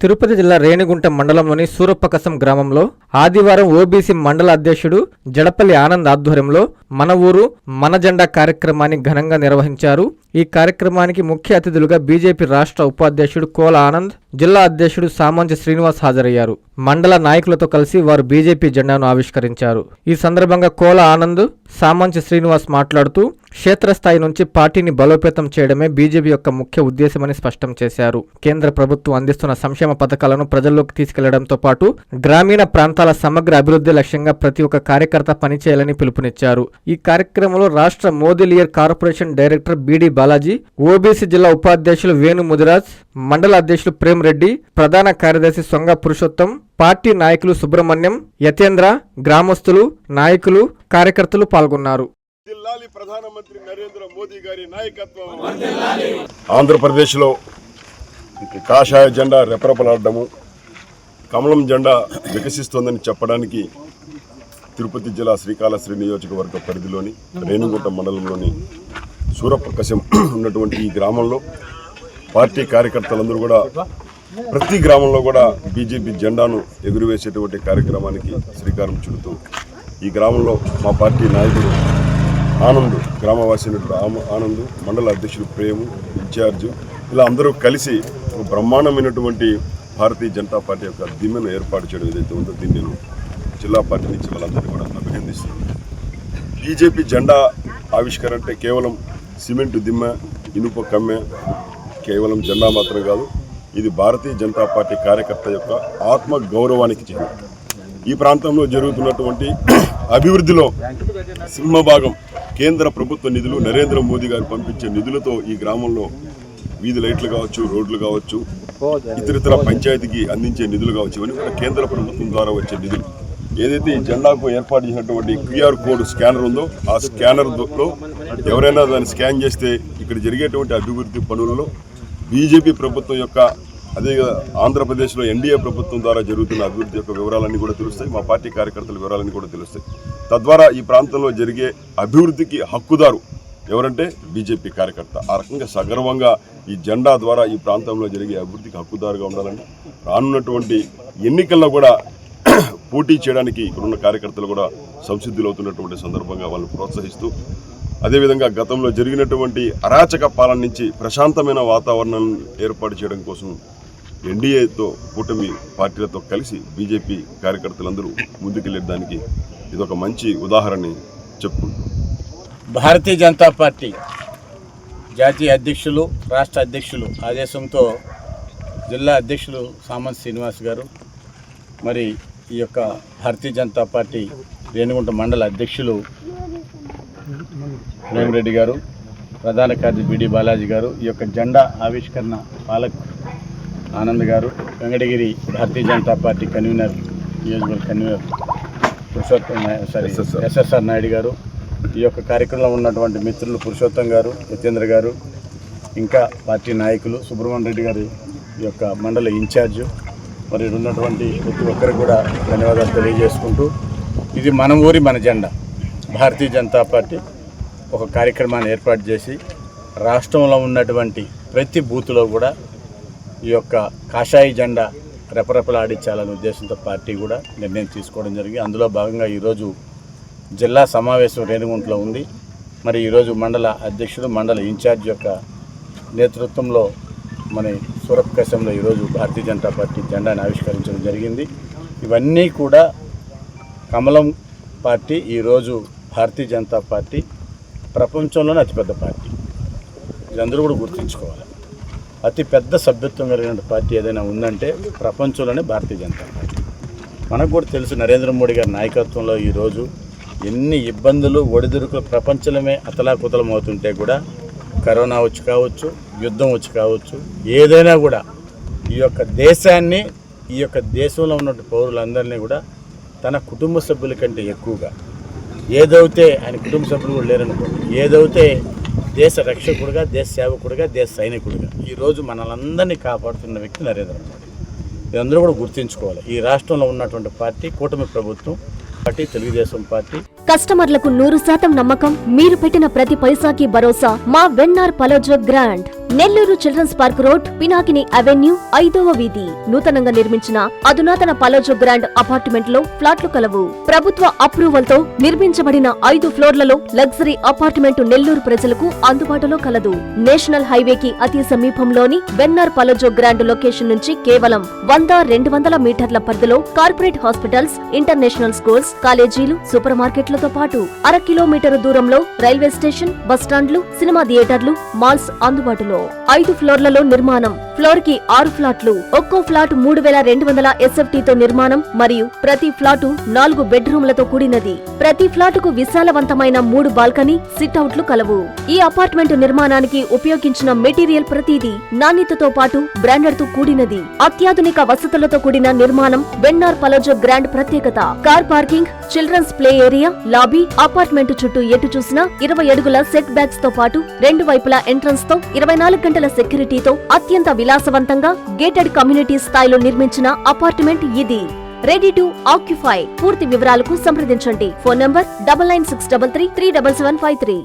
తిరుపతి జిల్లా రేణిగుంట మండలంలోని సూరప్పకసం గ్రామంలో ఆదివారం ఓబీసీ మండల అధ్యక్షుడు జడపల్లి ఆనంద్ ఆధ్వర్యంలో మన ఊరు మన జెండా కార్యక్రమాన్ని ఘనంగా నిర్వహించారు. ఈ కార్యక్రమానికి ముఖ్య అతిథులుగా బీజేపీ రాష్ట్ర ఉపాధ్యక్షుడు కోల ఆనంద్, జిల్లా అధ్యక్షుడు సామంచి శ్రీనివాస్ హాజరయ్యారు. మండల నాయకులతో కలిసి వారు బీజేపీ జెండాను ఆవిష్కరించారు. ఈ సందర్భంగా కోల ఆనంద్, సామంచి శ్రీనివాస్ మాట్లాడుతూ క్షేత్రస్థాయి నుంచి పార్టీని బలోపేతం చేయడమే బీజేపీ యొక్క ముఖ్య ఉద్దేశమని స్పష్టం చేశారు. కేంద్ర ప్రభుత్వం అందిస్తున్న సంక్షేమ పథకాలను ప్రజల్లోకి తీసుకెళ్లడంతో పాటు గ్రామీణ ప్రాంతాల సమగ్ర అభివృద్ధి లక్ష్యంగా ప్రతి ఒక్క కార్యకర్త పనిచేయాలని పిలుపునిచ్చారు. ఈ కార్యక్రమంలో రాష్ట్ర Mudaliar corporation director BD Balaji, OBC జిల్లా ఉపాధ్యక్షులు వేణు ముదిరాజ్, మండల అధ్యక్షులు ప్రేమ్ రెడ్డి, ప్రధాన కార్యదర్శి సొంగ పురుషోత్తం, పార్టీ నాయకులు సుబ్రహ్మణ్యం, యతేంద్ర, గ్రామస్తులు, నాయకులు, కార్యకర్తలు పాల్గొన్నారు. ప్రధానమంత్రి నరేంద్ర మోదీ గారి నాయకత్వం ఆంధ్రప్రదేశ్లో కాషాయ జెండా రెపరెపలాడము, కమలం జెండా వికసిస్తోందని చెప్పడానికి తిరుపతి జిల్లా శ్రీకాళహస్తి నియోజకవర్గ పరిధిలోని రేణిగుంట మండలంలోని సూరప్పకసం ఉన్నటువంటి ఈ గ్రామంలో పార్టీ కార్యకర్తలందరూ కూడా ప్రతి గ్రామంలో కూడా బీజేపీ జెండాను ఎగురవేసేటువంటి కార్యక్రమానికి శ్రీకారం చుడుతూ ఈ గ్రామంలో మా పార్టీ నాయకుడు ఆనంద్, గ్రామవాసి ఆనంద్, మండల అధ్యక్షుడు ప్రేము, ఇన్ఛార్జు, ఇలా అందరూ కలిసి ఒక బ్రహ్మాండమైనటువంటి భారతీయ జనతా పార్టీ యొక్క దిమ్మెను ఏర్పాటు చేయడం ఏదైతే ఉందో దీన్ని నేను జిల్లా పార్టీ నుంచి వాళ్ళందరినీ కూడా అభినందిస్తున్నాను. బీజేపీ జెండా ఆవిష్కరణ అంటే కేవలం సిమెంటు దిమ్మె, ఇనుప కమ్మె, కేవలం జెండా మాత్రం కాదు. ఇది భారతీయ జనతా పార్టీ కార్యకర్త యొక్క ఆత్మ గౌరవానికి చిహ్నం. ఈ ప్రాంతంలో జరుగుతున్నటువంటి అభివృద్ధిలో సింహభాగం కేంద్ర ప్రభుత్వ నిధులు, నరేంద్ర మోదీ గారు పంపించే నిధులతో ఈ గ్రామంలో వీధి లైట్లు కావచ్చు, రోడ్లు కావచ్చు, ఇతరితర పంచాయతీకి అందించే నిధులు కావచ్చు, ఇవన్నీ కూడా కేంద్ర ప్రభుత్వం ద్వారా వచ్చే నిధులు. ఏదైతే ఈ జెండాకు ఏర్పాటు చేసినటువంటి క్యూఆర్ కోడ్ స్కానర్ ఉందో ఆ స్కానర్లో ఎవరైనా దాన్ని స్కాన్ చేస్తే ఇక్కడ జరిగేటువంటి అభివృద్ధి పనులలో బీజేపీ ప్రభుత్వం యొక్క, అదే ఆంధ్రప్రదేశ్లో ఎన్డీఏ ప్రభుత్వం ద్వారా జరుగుతున్న అభివృద్ధి యొక్క వివరాలన్నీ కూడా తెలుస్తాయి. మా పార్టీ కార్యకర్తల వివరాలన్నీ కూడా తెలుస్తాయి. తద్వారా ఈ ప్రాంతంలో జరిగే అభివృద్ధికి హక్కుదారు ఎవరంటే బీజేపీ కార్యకర్త. ఆ రకంగా సగర్వంగా ఈ జెండా ద్వారా ఈ ప్రాంతంలో జరిగే అభివృద్ధికి హక్కుదారుగా ఉండాలని, రానున్నటువంటి ఎన్నికల్లో కూడా పోటీ చేయడానికి ఇక్కడున్న కార్యకర్తలు కూడా సంసిద్ధులవుతున్నటువంటి సందర్భంగా వాళ్ళని ప్రోత్సహిస్తూ, అదేవిధంగా గతంలో జరిగినటువంటి అరాచక పాలన నుంచి ప్రశాంతమైన వాతావరణం ఏర్పాటు చేయడం కోసం ఎన్డీఏతో, కూటమి పార్టీలతో కలిసి బీజేపీ కార్యకర్తలందరూ ముందుకెళ్లేదానికి ఇదొక మంచి ఉదాహరణ చెప్పుకుంటున్నాం. భారతీయ జనతా పార్టీ జాతీయ అధ్యక్షులు, రాష్ట్ర అధ్యక్షులు ఆదేశంతో జిల్లా అధ్యక్షులు సామంచి శ్రీనివాస్ గారు, మరి ఈ యొక్క భారతీయ జనతా పార్టీ రేణిగుంట మండల అధ్యక్షులు ప్రేమ్ రెడ్డి గారు, ప్రధాన కార్యదర్శి బీడీ బాలాజీ గారు, ఈ యొక్క జెండా ఆవిష్కరణ పాలక్ ఆనంద్ గారు, వెంకటగిరి భారతీయ జనతా పార్టీ కన్వీనర్, నియోజకవర్గ కన్వీనర్ పురుషోత్తం ఎస్ఎస్ఆర్ నాయుడు గారు, ఈ యొక్క కార్యక్రమంలో ఉన్నటువంటి మిత్రులు పురుషోత్తం గారు, యతేంద్ర గారు, ఇంకా పార్టీ నాయకులు సుబ్రహ్మణ్య రెడ్డి గారు, ఈ యొక్క మండల ఇన్ఛార్జు, మరి ఉన్నటువంటి ప్రతి ఒక్కరికి కూడా ధన్యవాదాలు తెలియజేసుకుంటూ, ఇది మన ఊరి మన జెండా. భారతీయ జనతా పార్టీ ఒక కార్యక్రమాన్ని ఏర్పాటు చేసి రాష్ట్రంలో ఉన్నటువంటి ప్రతి బూత్లో కూడా ఈ యొక్క కాషాయ జెండా రెపరెపలాడించాలనే ఉద్దేశంతో పార్టీ కూడా నిర్ణయం తీసుకోవడం జరిగింది. అందులో భాగంగా ఈరోజు జిల్లా సమావేశం రేణిగుంటలో ఉంది. మరి ఈరోజు మండల అధ్యక్షుడు, మండల ఇన్ఛార్జ్ యొక్క నేతృత్వంలో మన సూరప్పకసంలో ఈరోజు భారతీయ జనతా పార్టీ జెండాను ఆవిష్కరించడం జరిగింది. ఇవన్నీ కూడా కమలం పార్టీ, ఈరోజు భారతీయ జనతా పార్టీ ప్రపంచంలోనే అతిపెద్ద పార్టీ. ఇదందరూ కూడా గుర్తుంచుకోవాలి. అతిపెద్ద సభ్యత్వం కలిగిన పార్టీ ఏదైనా ఉందంటే ప్రపంచంలోనే భారతీయ జనతా పార్టీ. మనకు కూడా తెలుసు, నరేంద్ర మోడీ గారి నాయకత్వంలో ఈరోజు ఎన్ని ఇబ్బందులు, ఒడిదుడుకులు ప్రపంచమే అతలాకుతలం అవుతుంటే కూడా, కరోనా వచ్చి కావచ్చు, యుద్ధం వచ్చి కావచ్చు, ఏదైనా కూడా ఈ యొక్క దేశాన్ని, ఈ యొక్క దేశంలో ఉన్నటువంటి పౌరులందరినీ కూడా తన కుటుంబ సభ్యుల కంటే ఎక్కువగా, ఏదైతే ఆయన కుటుంబ సభ్యులు కూడా లేరనుకోండి, ఏదైతే దేశ రక్షకుడుగా, దేశ సేవకుడుగా, దేశ సైనికుడిగా ఈరోజు మనలందరినీ కాపాడుతున్న వ్యక్తి నరేంద్ర మోడీ. ఇదందరూ కూడా గుర్తుంచుకోవాలి. ఈ రాష్ట్రంలో ఉన్నటువంటి పార్టీ కూటమి ప్రభుత్వం పార్టీ, తెలుగుదేశం పార్టీ. కస్టమర్లకు 100% నమ్మకం, మీరు పెట్టిన ప్రతి పైసాకి భరోసా. మా వెన్నార్ Palazzo grand Nellore children's park road, Pinakini avenue, 5వ వీధి. నూతనంగా నిర్మించిన అధునాతన పలోజో గ్రాండ్ అపార్ట్మెంట్ లో ఫ్లాట్లు కలవు. ప్రభుత్వ అప్రూవల్ తో నిర్మించబడిన 5 ఫ్లోర్లలో లగ్జరీ అపార్ట్మెంట్ నెల్లూరు ప్రజలకు అందుబాటులో కలదు. నేషనల్ హైవేకి అతి సమీపంలోని వెన్నర్ పలోజో గ్రాండ్ లొకేషన్ నుంచి కేవలం 100-200 మీటర్ల పరిధిలో కార్పొరేట్ హాస్పిటల్స్, ఇంటర్నేషనల్ స్కూల్స్, కాలేజీలు, సూపర్ మార్కెట్లతో పాటు 1/2 కిలోమీటర్ దూరంలో రైల్వే స్టేషన్, బస్టాండ్లు, సినిమా థియేటర్లు, మాల్స్ అందుబాటులో. 5 ఫ్లోర్లలో నిర్మాణం. ఫ్లోర్ కి 6 ఫ్లాట్లు. ఒక్కో ఫ్లాట్ 3200 SFT తో నిర్మాణం మరియు ప్రతి ఫ్లాటు 4 బెడ్రూమ్లతో కూడినది. ప్రతి ఫ్లాటుకు విశాలవంతమైన 3 బాల్కనీ, సిట్అవుట్లు కలవు. ఈ అపార్ట్మెంట్ నిర్మాణానికి ఉపయోగించిన మెటీరియల్ ప్రతిదీ నాణ్యతతో పాటు బ్రాండెడ్ తో కూడినది. అత్యాధునిక వసతులతో కూడిన నిర్మాణం వెన్నార్ పలోజో గ్రాండ్ ప్రత్యేకత. Car parking, children's play area, lobby, apartment చుట్టూ ఎటు చూసినా 20 అడుగుల సెట్ బ్యాక్స్ తో పాటు 2 వైపులా ఎంట్రన్స్ తో 24 గంటల సెక్యూరిటీతో అత్యంత విలాసవంతంగా గేటెడ్ కమ్యూనిటీ స్థాయిలో నిర్మించిన అపార్ట్మెంట్ ఇది. Ready to occupy. పూర్తి వివరాలకు సంప్రదించండి. Phone number 9963337753.